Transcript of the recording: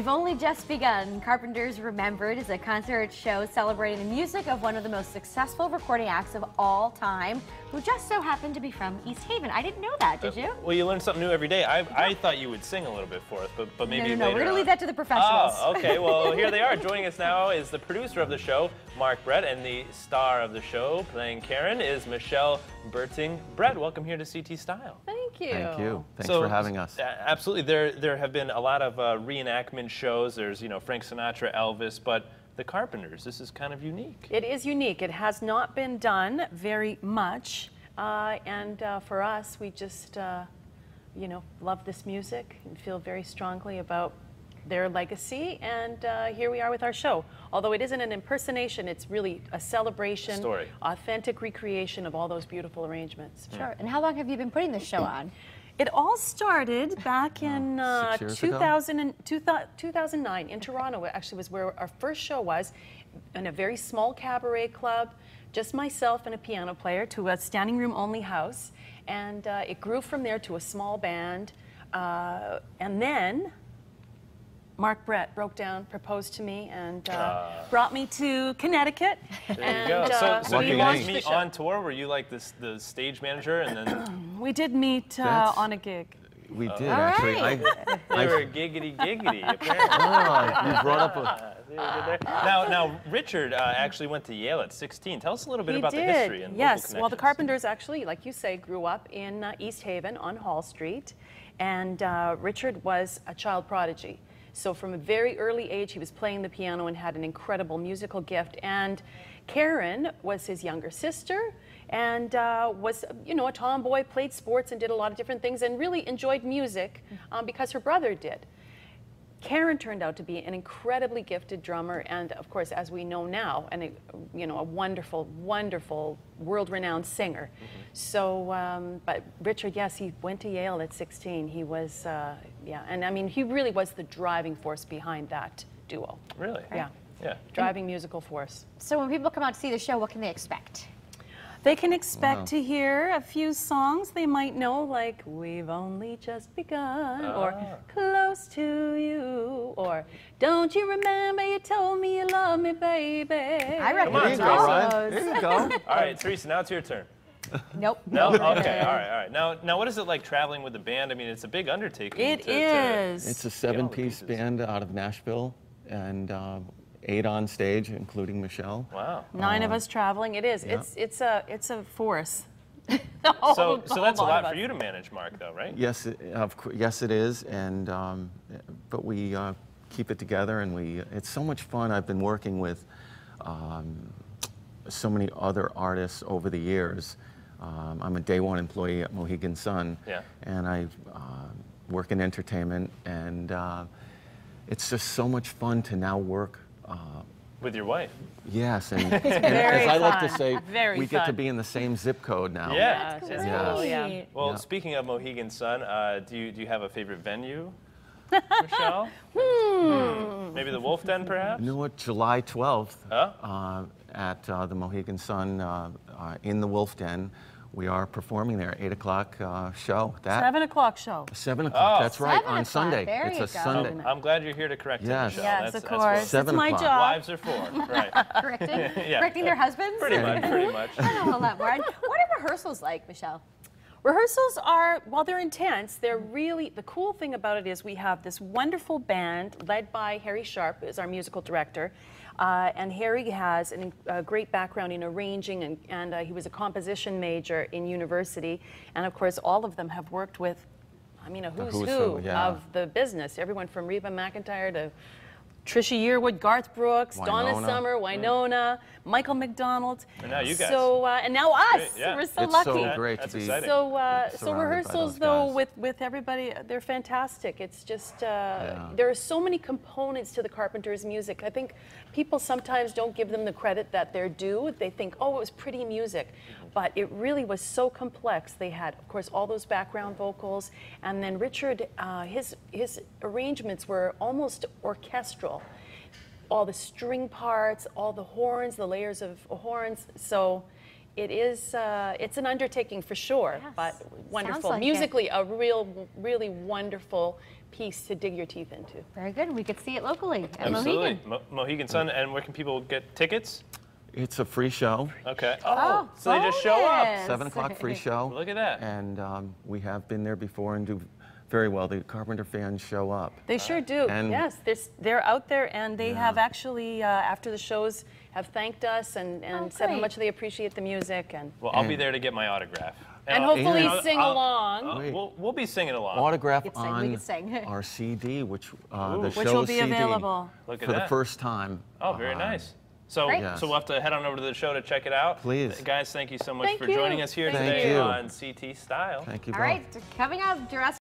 We've only just begun. Carpenters Remembered is a concert show celebrating the music of one of the most successful recording acts of all time, who just so happened to be from East Haven. I didn't know that, did you? Well, you learn something new every day. I thought you would sing a little bit for us, but maybe later No, we're going to leave that to the professionals. Oh, okay. Well, here they are. Joining us now is the producer of the show, Mark Brett, and the star of the show, playing Karen, is Michelle Berting. Brett, welcome here to CT Style. Thank you. Thank you. Thanks for having us. Absolutely. There have been a lot of reenactment shows. There's, Frank Sinatra, Elvis, but the Carpenters, this is kind of unique. It is unique. It has not been done very much. For us, we just, love this music and feel very strongly about their legacy. And here we are with our show. Although it isn't an impersonation, it's really a celebration, authentic recreation of all those beautiful arrangements. Sure. And how long have you been putting this show on? It all started back in 2009 in Toronto. It actually was where our first show was, in a very small cabaret club, just myself and a piano player, to a standing room only house. And it grew from there to a small band. And then Mark Brett broke down, proposed to me, and brought me to Connecticut. There you go. So you guys meet on tour? Were you like the stage manager, and then we did meet on a gig. We did actually. They were giggity giggity. Apparently. You brought up Now Richard actually went to Yale at 16. Tell us a little bit about the history and yes. Well, the Carpenters actually, like you say, grew up in East Haven on Hall Street, and Richard was a child prodigy. So from a very early age, he was playing the piano and had an incredible musical gift. And Karen was his younger sister and was, a tomboy, played sports and did a lot of different things and really enjoyed music because her brother did. Karen turned out to be an incredibly gifted drummer and, of course, as we know now, a wonderful, wonderful, world-renowned singer. So, but Richard, yes, he went to Yale at 16. He was, and I mean, he really was the driving force behind that duo. Really? Yeah. Yeah. Driving musical force. So when people come out to see the show, what can they expect? They can expect to hear a few songs they might know, like "We've Only Just Begun," or "Close to You," or "Don't You Remember You Told Me You Love Me, Baby." I recognize those. There you go. All right, Teresa, now it's your turn. Nope. No? Okay, all right. Now, what is it like traveling with the band? I mean, it's a big undertaking. It is. It's a 7-piece band out of Nashville, and 8 on stage, including Michelle. Wow. 9 of us traveling. It is. Yeah. It's a force. So that's a lot for you to manage, Mark, though, right? Yes, yes, it is. And but we keep it together, and it's so much fun. I've been working with so many other artists over the years. I'm a day one employee at Mohegan Sun, and I work in entertainment, and it's just so much fun to now work with your wife. Yes, and as I like to say, we get to fun. be in the same zip code now. Yeah, that's great. Yeah. Well, speaking of Mohegan Sun, do you have a favorite venue, Michelle? Maybe the Wolf Den, perhaps? You know what? July 12th at the Mohegan Sun in the Wolf Den. We are performing there, 8 o'clock show. 7 o'clock show. 7 o'clock, that's right, on Sunday. There it's you a go. Sunday. I'm glad you're here to correct it, Michelle. Yes, of course. That's it's my job. Wives are for, right. Correcting their husbands? Pretty much. I know a lot more. What are rehearsals like, Michelle? Rehearsals are, while they're intense, they're really, the cool thing about it is we have this wonderful band led by Harry Sharp, who is our musical director. And Harry has a great background in arranging, and he was a composition major in university. And of course, all of them have worked with, a who's who of the business. Everyone from Reba McEntire to Trisha Yearwood, Garth Brooks, Donna Summer, Winona, Michael McDonald. And now you guys. So, and now us. We're so lucky. It's so great to be So rehearsals, though, with everybody, they're fantastic. It's just, there are so many components to the Carpenters' music. I think people sometimes don't give them the credit that they're due. They think, oh, it was pretty music. But it really was so complex. They had, of course, all those background vocals. And then Richard, his arrangements were almost orchestral. All the string parts, all the horns, the layers of horns. So It is, it's an undertaking for sure, Yes. but wonderful. Like musically, a really wonderful piece to dig your teeth into. Very good. We could see it locally at Absolutely. Mohegan. Mohegan Sun. And where can people get tickets? It's a free show. Okay. Oh, so they just show up. bonus. 7 o'clock free show. Look at that. And we have been there before and do very well. The Carpenter fans show up. They sure do. And- Yes, they're out there, and they have actually, after the shows, have thanked us and said how great. much they appreciate the music. And Well, I'll be there to get my autograph. And I'll- hopefully and sing along. Wait. We'll be singing along. Autograph We on could sing. our CD, which the Which show's will be CD available. Look at for the that. first time. Oh, very nice. So, Great. Yes. so we'll have to head on over to the show to check it out. Please. Guys, thank you so much Thank for you. joining us here Thank today you. on CT Style. Thank you All both. right, coming up, Jurassic